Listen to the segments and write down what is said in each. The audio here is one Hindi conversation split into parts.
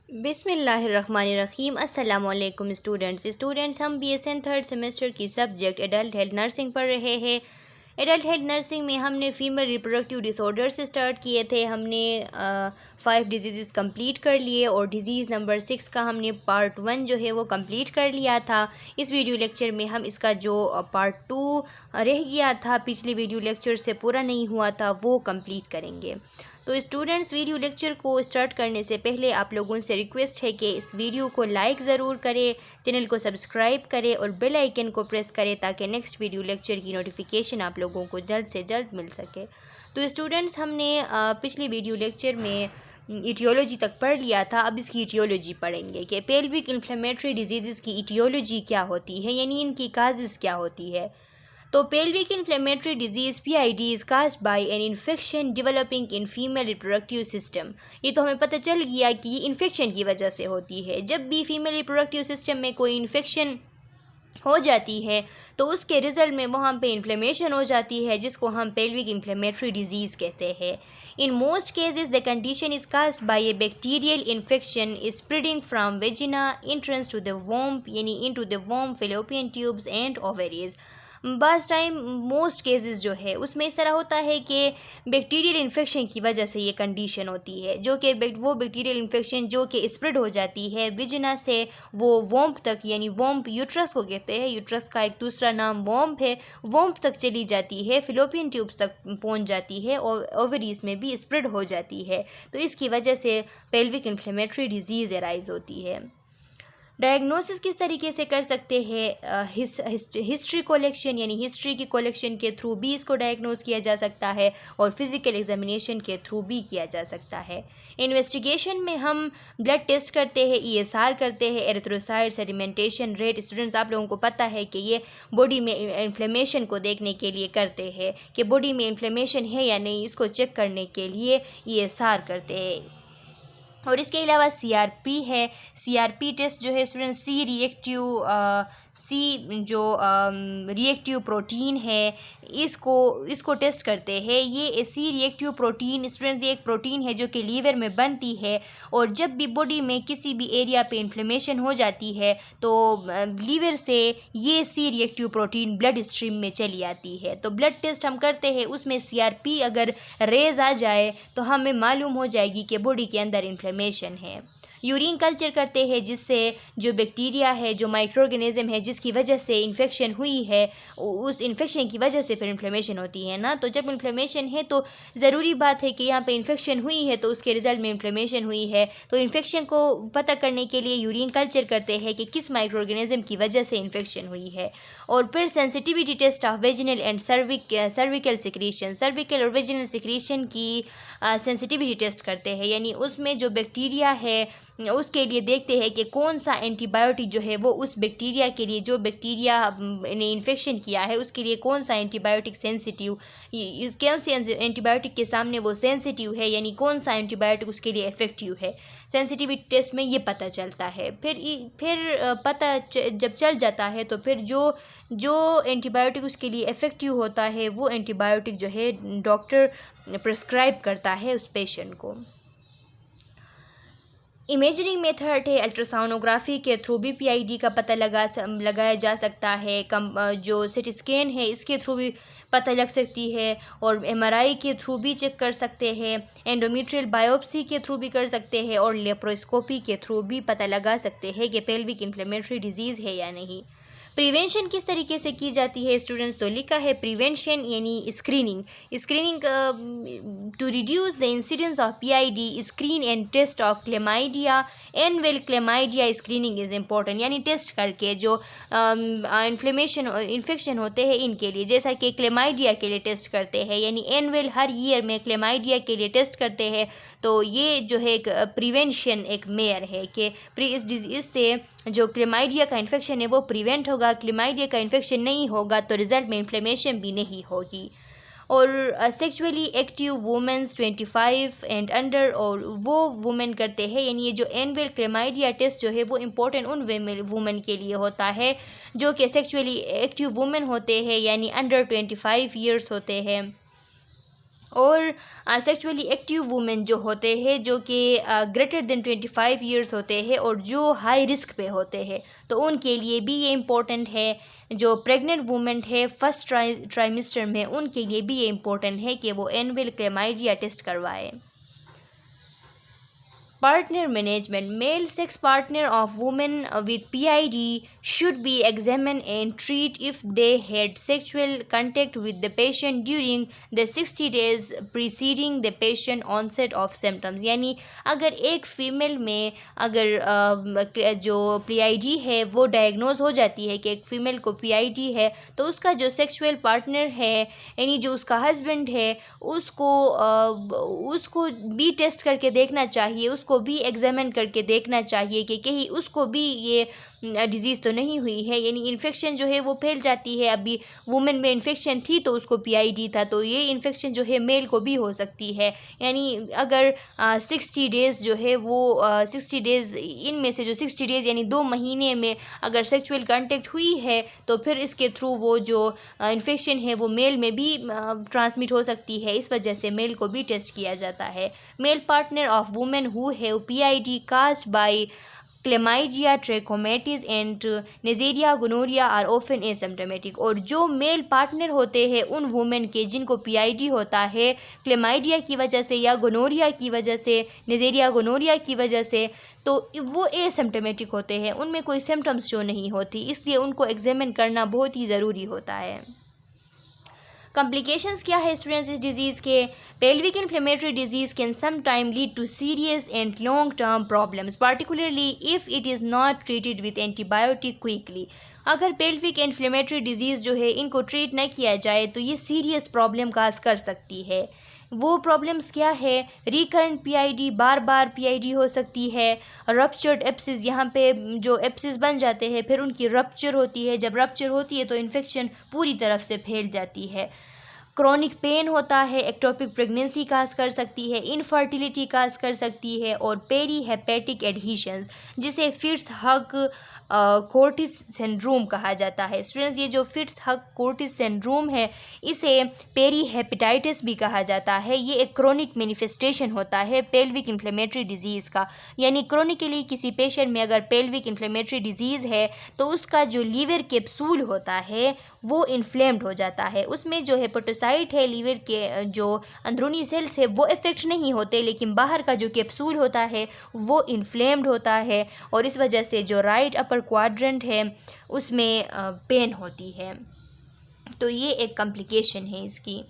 बिस्मिल्लाहिर्रहमानिर्रहीम। अस्सलामुअलैकुम स्टूडेंट्स हम BSN थर्ड सेमेस्टर की सब्जेक्ट एडल्ट हेल्थ नर्सिंग पढ़ रहे हैं। एडल्ट हेल्थ नर्सिंग में हमने फ़ीमेल रिप्रोडक्टिव डिसऑर्डर से स्टार्ट किए थे। हमने 5 डिजीज़ कंप्लीट कर लिए और डिज़ीज़ नंबर 6 का हमने पार्ट 1 जो है वो कंप्लीट कर लिया था। इस वीडियो लेक्चर में हम इसका जो पार्ट 2 रह गया था, पिछले वीडियो लेक्चर से पूरा नहीं हुआ था, वो कंप्लीट करेंगे। तो स्टूडेंट्स, वीडियो लेक्चर को स्टार्ट करने से पहले आप लोगों से रिक्वेस्ट है कि इस वीडियो को लाइक ज़रूर करें, चैनल को सब्सक्राइब करें और बेल आइकन को प्रेस करें ताकि नेक्स्ट वीडियो लेक्चर की नोटिफिकेशन आप लोगों को जल्द से जल्द मिल सके। तो स्टूडेंट्स, हमने पिछले वीडियो लेक्चर में इटियोलॉजी तक पढ़ लिया था। अब इसकी इटियोलॉजी पढ़ेंगे कि पेल्विक इन्फ्लेमेटरी डिजीज़ की इटियोलॉजी क्या होती है, यानी इनकी काजेज़ क्या होती है। तो pelvic inflammatory disease PID is caused bye an infection developing in female reproductive system. ये तो हमें पता चल गया कि इन्फेक्शन की वजह से होती है। जब भी फीमेल रिप्रोडक्टिव सिस्टम में कोई इन्फेक्शन हो जाती है तो उसके रिज़ल्ट में वहाँ पे इन्फ्लेमेशन हो जाती है, जिसको हम पेल्विक इन्फ्लेमेटरी डिजीज़ कहते हैं। In most cases the condition is caused by a bacterial infection is spreading from vagina entrance to the womb, यानी into the womb, fallopian tubes and ovaries. बस टाइम मोस्ट केसेस जो है उसमें इस तरह होता है कि बैक्टीरियल इन्फेक्शन की वजह से ये कंडीशन होती है, जो कि वो बैक्टीरियल इन्फेक्शन जो कि स्प्रेड हो जाती है विजिना से वो वोम्ब तक, यानी वोम्ब यूट्रस को कहते हैं, यूट्रस का एक दूसरा नाम वोम्ब है, वोम्ब तक चली जाती है, फिलोपियन ट्यूब्स तक पहुंच जाती है और ओवरीज में भी स्प्रेड हो जाती है। तो इसकी वजह से पेल्विक इन्फ्लेमेटरी डिजीज़ अराइज होती है। डायग्नोसिस किस तरीके से कर सकते हैं? हिस्ट्री कलेक्शन, यानी हिस्ट्री की कलेक्शन के थ्रू भी इसको डायग्नोस किया जा सकता है और फिज़िकल एग्जामिनेशन के थ्रू भी किया जा सकता है। इन्वेस्टिगेशन में हम ब्लड टेस्ट करते हैं, ESR करते हैं, एरिथ्रोसाइट सेडिमेंटेशन रेट। स्टूडेंट्स, आप लोगों को पता है कि ये बॉडी में इन्फ्लेमेशन को देखने के लिए करते हैं कि बॉडी में इन्फ्लेमेशन है या नहीं, इसको चेक करने के लिए ESR करते हैं। और इसके अलावा CRP है। CRP टेस्ट जो है स्टूडेंट जो रिएक्टिव प्रोटीन है, इसको टेस्ट करते हैं। ये C रिएक्टिव प्रोटीन स्टूडेंट्स, ये एक प्रोटीन है जो कि लीवर में बनती है और जब भी बॉडी में किसी भी एरिया पे इन्फ्लेमेशन हो जाती है तो लीवर से ये C reactive protein blood stream में चली आती है। तो ब्लड टेस्ट हम करते हैं, उसमें CRP अगर रेज आ जाए तो हमें मालूम हो जाएगी कि बॉडी के अंदर इन्फ्लेमेशन है। यूरिन कल्चर करते हैं, जिससे जो बैक्टीरिया है, जो माइक्रो ऑर्गेनिज्म है जिसकी वजह से इन्फेक्शन हुई है, उस इन्फेक्शन की वजह से फिर इन्फ्लेमेशन होती है ना। तो जब इन्फ्लेमेशन है तो ज़रूरी बात है कि यहाँ पे इन्फेक्शन हुई है तो उसके रिजल्ट में इन्फ्लेमेशन हुई है। तो इन्फेक्शन को पता करने के लिए यूरिन कल्चर करते हैं कि किस माइक्रो ऑर्गेनिज्म की वजह से इन्फेक्शन हुई है। और फिर sensitivity test of vaginal and cervical secretion, cervical और वेजिनल सिक्रीशन की सेंसिटिविटी टेस्ट करते हैं, यानी उसमें जो बैक्टीरिया है उसके लिए देखते हैं कि कौन सा एंटीबायोटिक जो है वो उस बैक्टीरिया के लिए, जो बैक्टीरिया ने इन्फेक्शन किया है उसके लिए कौन सा एंटीबायोटिक सेंसिटिव, कौन से एंटीबायोटिक के सामने वो सेंसिटिव है, यानी कौन सा एंटीबायोटिक उसके लिए इफ़ेक्टिव है। सेंसिटिविटी टेस्ट में ये पता चलता है। फिर पता जब चल जाता है तो फिर जो एंटीबायोटिक उसके लिए इफ़ेक्टिव होता है वो एंटीबायोटिक जो है डॉक्टर प्रिस्क्राइब करता है उस पेशेंट को। इमेजिंग मेथड है, अल्ट्रासाउनोग्राफी के थ्रू भी PID का पता लगाया जा सकता है। जो CT स्कैन है इसके थ्रू भी पता लग सकती है और MRI के थ्रू भी चेक कर सकते हैं, एंडोमेट्रियल बायोप्सी के थ्रू भी कर सकते हैं और लेप्रोस्कोपी के थ्रू भी पता लगा सकते हैं कि पेल्विक इन्फ्लेमेटरी डिजीज़ है या नहीं। प्रिवेंशन किस तरीके से की जाती है स्टूडेंट्स? तो लिखा है प्रिवेंशन यानी screening to reduce the incidence of PID, screen and test of chlamydia and well chlamydia screening is important, यानी टेस्ट करके जो इन्फेक्शन होते हैं इनके लिए, जैसा कि क्लेमाइडिया के लिए टेस्ट करते हैं, यानी एनवेल हर ईयर में क्लेमाइडिया के लिए टेस्ट करते हैं। तो ये जो है एक प्रिवेंशन एक मेयर है कि इस डिजीज़ से जो क्लेमाइडिया का इन्फेक्शन है वो प्रिवेंट होगा। क्लेमाइडिया का इन्फेक्शन नहीं होगा तो रिजल्ट में इन्फ्लेमेशन भी नहीं होगी। और sexually active women's 25 and under, और वो वुमेन करते हैं, यानी ये जो एनवेल क्लेमाइडिया टेस्ट जो है वो इम्पोर्टेंट उन वुमेन के लिए होता है जो कि सेक्सुअली एक्टिव वुमेन होते हैं, यानी अंडर 25 ईयर्स होते हैं। और सेक्सुअली एक्टिव वुमेन जो होते हैं, जो कि ग्रेटर देन 25 ईयर्स होते हैं और जो हाई रिस्क पे होते हैं, तो उनके लिए भी ये इम्पोर्टेंट है। जो प्रेग्नेंट वुमेन है फर्स्ट ट्राइमेस्टर में, उनके लिए भी ये इम्पोर्टेंट है कि वो एनुअल क्लेमाइडिया टेस्ट करवाएं। Partner management. Male sex partner of women with PID should be examined and treated if they had sexual contact with the patient during the 60 days preceding the patient onset of symptoms. यानी अगर एक फीमेल में अगर जो PID है वो डायग्नोज हो जाती है कि एक फ़ीमेल को PID है, तो उसका जो सेक्सुअल पार्टनर है यानी जो उसका हस्बैंड है उसको भी टेस्ट करके देखना चाहिए, उसको भी एग्जामिन करके देखना चाहिए कि कहीं उसको भी ये डिज़ीज़ तो नहीं हुई है। यानी इन्फेक्शन जो है वो फैल जाती है। अभी वुमेन में इन्फेक्शन थी तो उसको PID था, तो ये इन्फेक्शन जो है मेल को भी हो सकती है। यानी अगर 60 डेज़ जो है वो 60 डेज़, इनमें से जो 60 डेज़ यानी 2 महीने में अगर सेक्सुअल कांटेक्ट हुई है तो फिर इसके थ्रू वो जो इन्फेक्शन है वो मेल में भी ट्रांसमिट हो सकती है। इस वजह से मेल को भी टेस्ट किया जाता है। Male partner of women who have PID caused by chlamydia, trachomatis and neisseria gonorrhoea are often asymptomatic. और जो मेल पार्टनर होते हैं उन वुमेन के जिनको PID होता है क्लेमाइडिया की वजह से या गोनोरिया की वजह से, नेज़ेरिया गोनोरिया की वजह से, तो वो एसिम्प्टोमेटिक होते हैं, उनमें कोई सिम्टम्स शो नहीं होती, इसलिए उनको एग्जामिन करना बहुत ही ज़रूरी होता है। कॉम्प्लिकेशंस क्या है स्टूडेंट्स इस डिज़ीज़ के? Pelvic inflammatory disease can some time lead to serious and long term problems, particularly if it is not treated with antibiotic quickly. अगर पेल्विक इन्फ्लेमेटरी डिजीज़ जो है इनको ट्रीट न किया जाए तो ये सीरियस प्रॉब्लम काज कर सकती है। वो प्रॉब्लम्स क्या है? रिकरेंट PID, बार बार PID हो सकती है। रप्चर्ड एप्सिस, यहाँ पे जो एप्सिस बन जाते हैं फिर उनकी रप्चर होती है, जब रप्चर होती है तो इन्फेक्शन पूरी तरफ से फैल जाती है। क्रॉनिक पेन होता है, एक्टोपिक प्रेगनेंसी काज कर सकती है, इनफर्टिलिटी काज कर सकती है, और पेरी हेपेटिक एडहीशंस जिसे फिट्स हग कोर्टिस सिंड्रोम कहा जाता है। स्टूडेंट्स, ये जो फिट्स हग कोर्टिस सिंड्रोम है इसे पेरी हेपेटाइटिस भी कहा जाता है। ये एक क्रोनिक मैनिफेस्टेशन होता है पेल्विक इन्फ्लेमेटरी डिजीज़ का। यानी क्रोनिकली किसी पेशेंट में अगर पेल्विक इन्फ्लेमेटरी डिजीज़ है तो उसका जो लीवर कैप्सूल होता है वो इन्फ्लेम्ड हो जाता है। उसमें जो हेपेटोसाइट है, लीवर के जो अंदरूनी सेल्स है वो इफ़ेक्ट नहीं होते, लेकिन बाहर का जो कैप्सूल होता है वो इन्फ्लेम्ड होता है, और इस वजह से जो राइट अपर क्वाड्रेंट है उसमें पेन होती है। तो ये एक कॉम्प्लिकेशन है इसकी।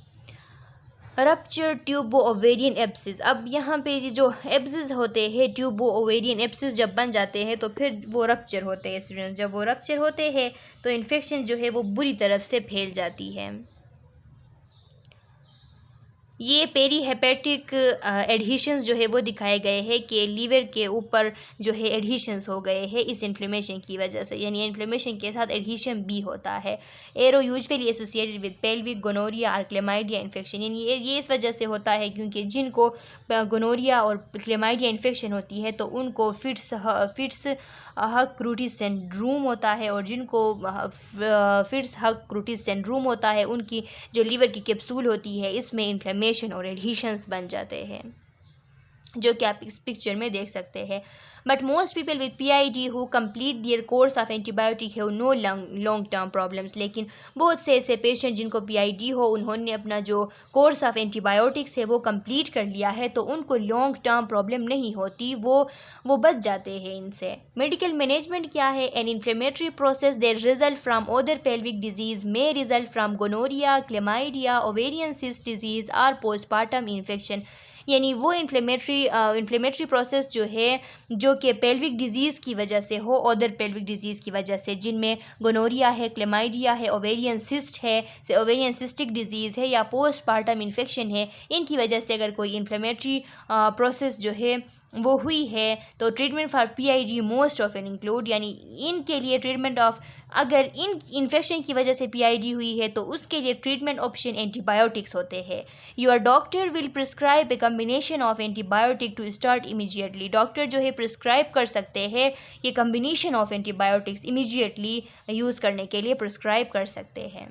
Rupture ट्यूबो ovarian abscess. अब यहाँ पे ये जो एब्सिस होते हैं, ट्यूबो ओवेरियन एब्सिस जब बन जाते हैं तो फिर वो रप्चर होते हैं। स्टूडेंट्स, जब वो रप्चर होते हैं तो इन्फेक्शन जो है वो बुरी तरफ से फैल जाती है। ये पेरी हेपेटिक एडहीशंस जो है वो दिखाए गए हैं कि लीवर के ऊपर जो है एडहीशंस हो गए हैं इस इन्फ्लेमेशन की वजह से, यानी इन्फ्लेमेशन के साथ एडहीशन भी होता है। Are usually associated with pelvic gonorrhoea और क्लेमाइडिया इन्फेक्शन, यानी ये इस वजह से होता है क्योंकि जिनको गोनोरिया और क्लेमाइडिया इन्फेक्शन होती है तो उनको फिट्स हग क्रूटिस सिंड्रोम होता है, और जिनको फिट्स हग क्रूटिस सिंड्रोम होता है उनकी जो लीवर की कैप्सूल होती है इसमें इन्फ्लेमेशन और एडहीशंस बन जाते हैं, जो कि आप इस पिक्चर में देख सकते हैं। But most people with PID who complete their course of antibiotic have no long term problems. लेकिन बहुत से ऐसे पेशेंट जिनको PID हो, उन्होंने अपना जो कोर्स ऑफ एंटीबायोटिक्स है वो कंप्लीट कर लिया है तो उनको लॉन्ग टर्म प्रॉब्लम नहीं होती, वो बच जाते हैं इनसे। मेडिकल मैनेजमेंट क्या है? An inflammatory process that result from other pelvic disease may result from gonorrhoea, chlamydia, ovarian cyst disease और पोस्टपार्टम इन्फेक्शन। यानी वो इन्फ्लेमेटरी प्रोसेस जो है जो कि पेल्विक डिजीज़ की वजह से हो, अदर पेल्विक डिजीज़ की वजह से, जिनमें गोनोरिया है, क्लेमाइडिया है, ओवेरियन सिस्ट है, ओवेरियन सिस्टिक डिजीज़ है या पोस्टपार्टम इन्फेक्शन है, इनकी वजह से अगर कोई इन्फ्लेमेटरी प्रोसेस जो है वो हुई है तो treatment for PID most of an include, यानी इनके लिए ट्रीटमेंट ऑफ, अगर इन इन्फेक्शन की वजह से PID हुई है तो उसके लिए ट्रीटमेंट ऑप्शन एंटीबायोटिक्स होते हैं। Your doctor will prescribe a combination of antibiotic to start immediately. Doctor जो है प्रिस्क्राइब कर सकते हैं कि combination of antibiotics immediately use करने के लिए प्रिस्क्राइब कर सकते हैं।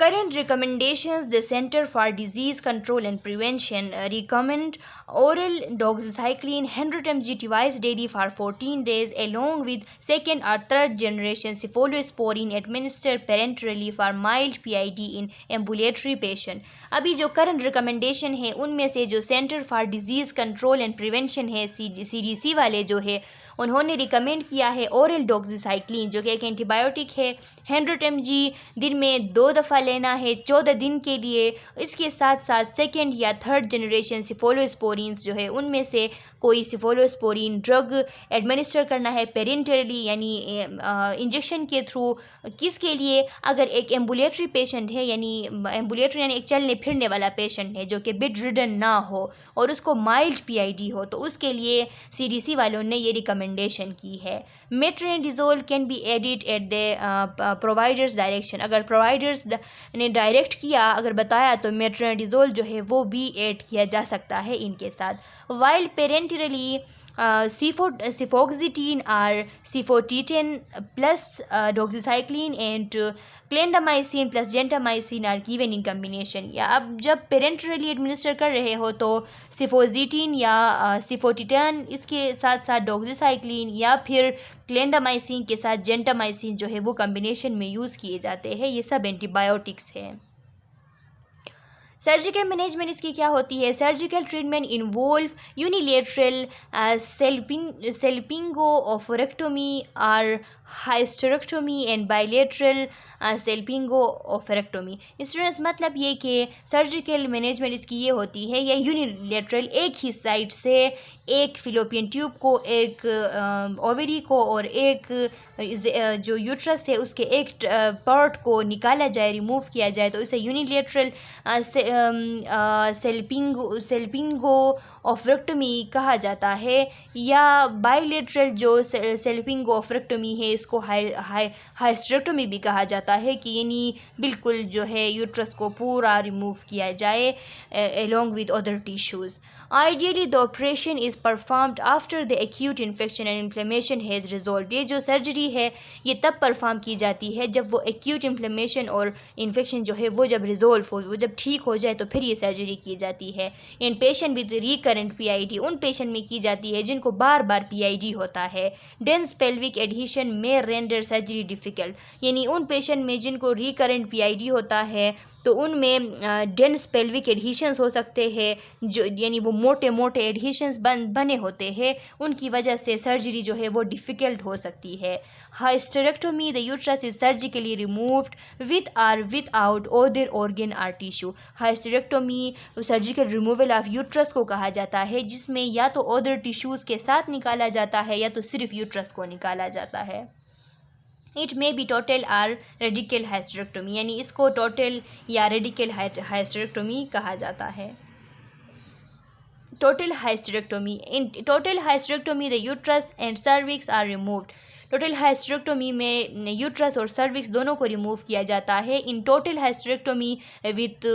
Current recommendations: the Center for Disease Control and Prevention recommend oral doxycycline 100 mg twice daily for 14 days, along with second or third generation cephalosporin administered parenterally for mild PID in ambulatory patient. अभी जो करंट रिकमेंडेशन है उनमें से जो centre for disease control and prevention है, CDC वाले जो है, उन्होंने रिकमेंड किया है ओरल डॉक्सीसाइक्लिन, जो कि एक एंटीबायोटिक है, 100 mg दिन में 2 दफ़ा लेना है 14 दिन के लिए। इसके साथ साथ सेकेंड या थर्ड जनरेशन सिफोलोस्पोरिन्स जो है उनमें से कोई सिफोलोस्पोरिन ड्रग एडमिनिस्टर करना है पेरेंटरली, यानी इंजेक्शन के थ्रू। किसके लिए? अगर एक एम्बुलेटरी पेशेंट है, यानी एम्बुलेटरी यानी एक चलने फिरने वाला पेशेंट है जो कि बेड रिडन ना हो और उसको माइल्ड PID हो, तो उसके लिए CDC वालों ने ये रिकमेंडेशन की है। Metronidazole can be added at the providers direction. अगर प्रोवाइडर्स ने डायरेक्ट किया, अगर बताया, तो मेट्रोनिडाज़ोल जो है वो भी ऐड किया जा सकता है इनके साथ। While parenterally cefoxitin or cefotitin plus doxycycline and clindamycin plus gentamicin are given in combination। या अब जब पेरेंटरली एडमिनिस्टर कर रहे हो तो सिफोजिटिन या सिफोटिटन, इसके साथ साथ डॉक्सीसाइक्लिन या फिर क्लेंडामाइसिन के साथ जेंटामाइसिन जो है वो कम्बिनेशन में यूज़ किए जाते हैं। ये सब एंटीबायोटिक्स हैं। सर्जिकल मैनेजमेंट इसकी क्या होती है? सर्जिकल ट्रीटमेंट इन्वॉल्व यूनिलेटरल सेल्पिंगोओफरेक्टोमी और हाइस्टेरेक्टोमी एंड बाइलेटरल सेल्पिंगोओफरेक्टोमी। स्टूडेंट्स, मतलब ये कि सर्जिकल मैनेजमेंट इसकी ये होती है, या यूनिलेटरल एक ही साइड से एक फिलोपियन ट्यूब को, एक ओवरी को और एक जो यूट्रस है उसके एक पार्ट को निकाला जाए, रिमूव किया जाए, तो इसे यूनिलेटरल सेल्पिंगोओफरेक्टोमी कहा जाता है। या बाइलेटरल जो सेल्पिंगोओफरेक्टोमी है इसको हाइस्टेरेक्टोमी भी कहा जाता है, कि यानी बिल्कुल जो है यूट्रस को पूरा रिमूव किया जाए along with other tissues। Ideally the operation is performed after the acute infection and inflammation has resolved। ये जो सर्जरी है ये तब परफॉर्म की जाती है जब वो एक्यूट इन्फ्लेमेशन और इन्फेक्शन जो है वो जब रिजोल्व हो, वो जब ठीक हो जाए, तो फिर ये सर्जरी की जाती है। इन पेशेंट विद रिकरेंट PID, उन पेशेंट में की जाती है जिनको बार बार PID होता है। डेंस पेल्विक एडहेशन में रेंडर सर्जरी डिफ़िकल्ट, यानी उन पेशेंट में जिनको रिकरेंट PID होता है तो उनमें डेंस पेल्विक एडहेशंस हो सकते हैं, जो यानी वो मोटे मोटे एडहेशंस बने होते हैं, उनकी वजह से सर्जरी जो है वो डिफ़िकल्ट हो सकती है। Hysterectomy, the uterus is surgically removed with और विदाउट अदर ऑर्गन और tissue. Hysterectomy surgical removal of uterus को कहा जाता है, जिसमें या तो अदर टिश्यूज़ के साथ निकाला जाता है या तो सिर्फ यूट्रस को निकाला जाता है। इट मे बी टोटल और रेडिकल हाइस्टेरेक्टोमी, यानी इसको टोटल या रेडिकल हाइस्टेरेक्टोमी कहा जाता है। Total hysterectomy, in total hysterectomy the uterus and cervix are removed. Total hysterectomy में यूट्रस और सर्विक्स दोनों को रिमूव किया जाता है। इन टोटल हाइस्टेरेक्टोमी विथ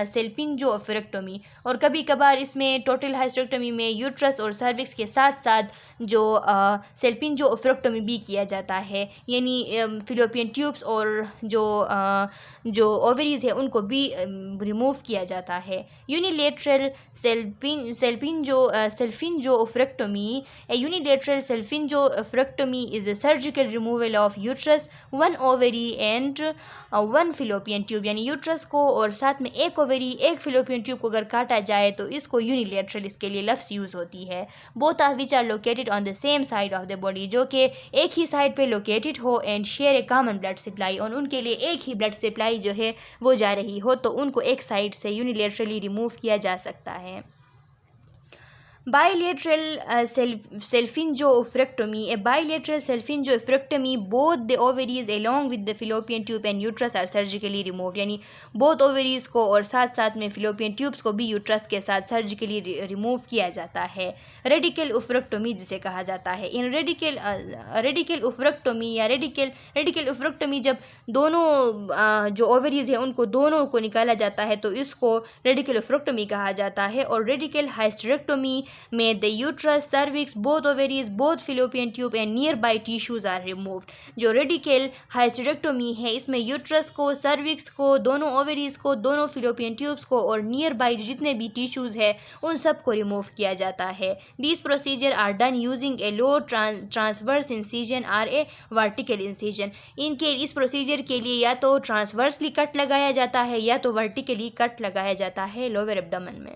सेल्पिंगोओफरेक्टोमी, और कभी कभार इसमें टोटल हाइस्टेरेक्टोमी में यूट्रस और सर्विक्स के साथ साथ जो सेल्पिंगोओफरेक्टोमी भी किया जाता है, यानी फिलोपियन ट्यूब्स और जो ओवरीज है उनको भी रिमूव किया जाता है। Unilateral salpingooophorectomy, a unilateral salpingooophorectomy is a surgical removal of uterus, one ovary and one fallopian tube, यानी यूट्रस को और साथ में एक ओवरी एक फिलोपियन ट्यूब को अगर काटा जाए तो इसको यूनिलेटरल इसके लिए लफ्ज़ यूज़ होती है। Both are which are located on the same side of the body, जो कि एक ही साइड पे लोकेटेड हो and share a common blood supply, और उनके लिए एक ही ब्लड सप्लाई जो है वो जा रही हो, तो उनको एक साइड से यूनिलेटरली रिमूव किया जा सकता है। Bilateral selfingo-oophorectomy. A bilateral selfingo-oophorectomy, both the ovaries along with the fallopian tube and uterus are surgically removed, यानी both ovaries को और साथ साथ में fallopian tubes को भी uterus के साथ surgically remove किया जाता है। Radical oophorectomy जिसे कहा जाता है। In radical oophorectomy या radical oophorectomy जब दोनों जो ovaries है उनको दोनों को निकाला जाता है तो इसको radical oophorectomy कहा जाता है। और radical hysterectomy में the uterus, cervix, both ovaries, both fallopian tube and nearby tissues are removed. जो रेडिकल हाइस्टेरेक्टोमी है इसमें यूट्रस को, सर्विक्स को, दोनों ओवेरीज को, दोनों फिलोपियन ट्यूब्स को और नियर बाई जितने भी टिश्यूज़ है उन सब को रिमूव किया जाता है। This procedure are done using a low transverse incision or a vertical incision. इनके इस प्रोसीजर के लिए या तो ट्रांसवर्सली कट लगाया जाता है या तो वर्टिकली कट लगाया जाता है लोअर एब्डोमेन में।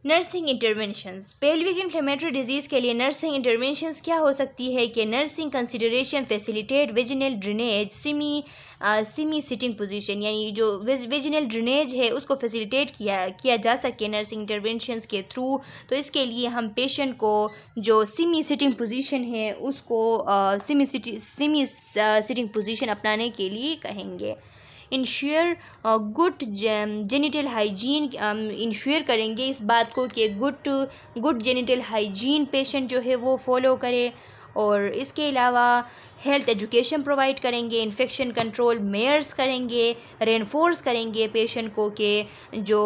Nursing interventions. Pelvic inflammatory disease के लिए नर्सिंग इंटरवेंशंस क्या हो सकती है कि nursing consideration facilitate vaginal drainage, Simi sitting position, यानी जो वेजिनल ड्रेनेज है उसको फैसिलिटेट किया जा सके नर्सिंग इंटरवेंशंस के थ्रू। तो इसके लिए हम पेशेंट को जो सिमी सिटिंग पोजीशन है उसको सिमी सिटिंग पोजीशन अपनाने के लिए कहेंगे। Ensure good genital hygiene, ensure करेंगे इस बात को कि गुड जेनिटल हाइजीन पेशेंट जो है वो फॉलो करे। और इसके अलावा हेल्थ एजुकेशन प्रोवाइड करेंगे, इन्फेक्शन कंट्रोल मेयर्स करेंगे, रेनफोर्स करेंगे पेशेंट को कि जो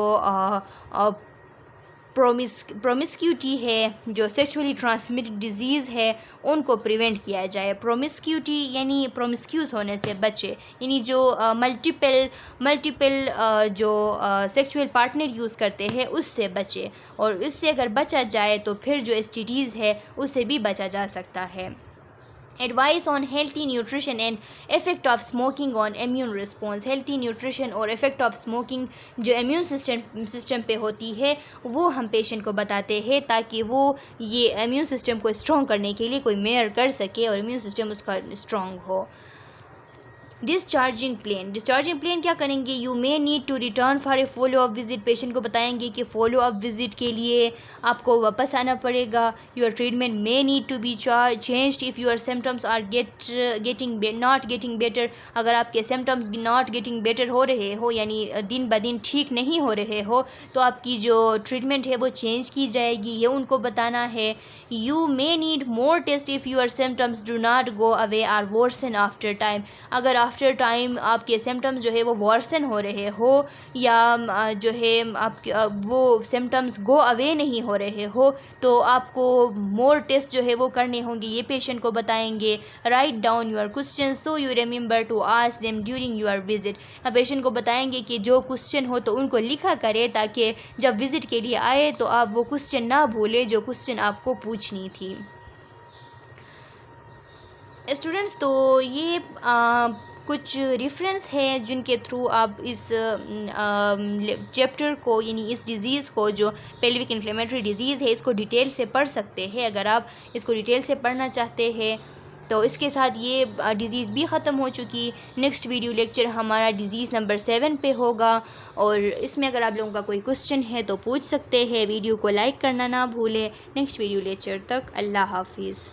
प्रोमिस्क्यूटी है, जो सेक्सुअली ट्रांसमिटेड डिजीज़ है उनको प्रिवेंट किया जाए। प्रोमिस्क्यूटी यानी प्रोमिस्क्यूज होने से बचे, यानी जो मल्टीपल जो सेक्सुअल पार्टनर यूज़ करते हैं उससे बचे। और इससे अगर बचा जाए तो फिर जो STDs है उससे भी बचा जा सकता है। Advice on healthy nutrition and effect of smoking on immune response. Healthy nutrition और इफ़ेक्ट ऑफ स्मोकिंग जो इम्यून सिस्टम पे होती है वो हम पेशेंट को बताते हैं ताकि वो ये इम्यून सिस्टम को स्ट्रॉन्ग करने के लिए कोई मेयर कर सके और इम्यून सिस्टम उसका स्ट्रॉन्ग हो। डिस्चार्जिंग प्लान क्या करेंगे? You may need to return for a follow up visit. Patient को बताएंगे कि फॉलो अप विजिट के लिए आपको वापस आना पड़ेगा। Your treatment may need to be changed if your symptoms are not getting better. अगर आपके सिम्टम्स नॉट गेटिंग बेटर हो रहे हो, यानी दिन ब दिन ठीक नहीं हो रहे हो, तो आपकी जो ट्रीटमेंट है वो चेंज की जाएगी, ये उनको बताना है। You may need more test if your symptoms do not go away or worsen after time. अगर आफ्टर टाइम आपके सिम्टम्स जो है वो वर्सन हो रहे हो या जो है आपके वो सिम्टम्स गो अवे नहीं हो रहे हो तो आपको मोर टेस्ट जो है वो करने होंगे, ये पेशेंट को बताएंगे। Write down your question so you remember to ask them during your visit. Patient को बताएंगे कि जो क्वेश्चन हो तो उनको लिखा करें ताकि जब विजिट के लिए आए तो आप वो क्वेश्चन ना भूलें जो क्वेश्चन आपको पूछनी थी। स्टूडेंट्स, तो ये कुछ रेफरेंस है जिनके थ्रू आप इस चैप्टर को, यानी इस डिज़ीज़ को जो पेल्विक इन्फ्लेमेटरी डिज़ीज़ है, इसको डिटेल से पढ़ सकते हैं। अगर आप इसको डिटेल से पढ़ना चाहते हैं तो इसके साथ ये डिज़ीज़ भी ख़त्म हो चुकी। नेक्स्ट वीडियो लेक्चर हमारा डिज़ीज़ नंबर 7 पे होगा और इसमें अगर आप लोगों का कोई क्वेश्चन है तो पूछ सकते हैं। वीडियो को लाइक करना ना भूलें। नेक्स्ट वीडियो लेक्चर तक अल्लाह हाफिज़।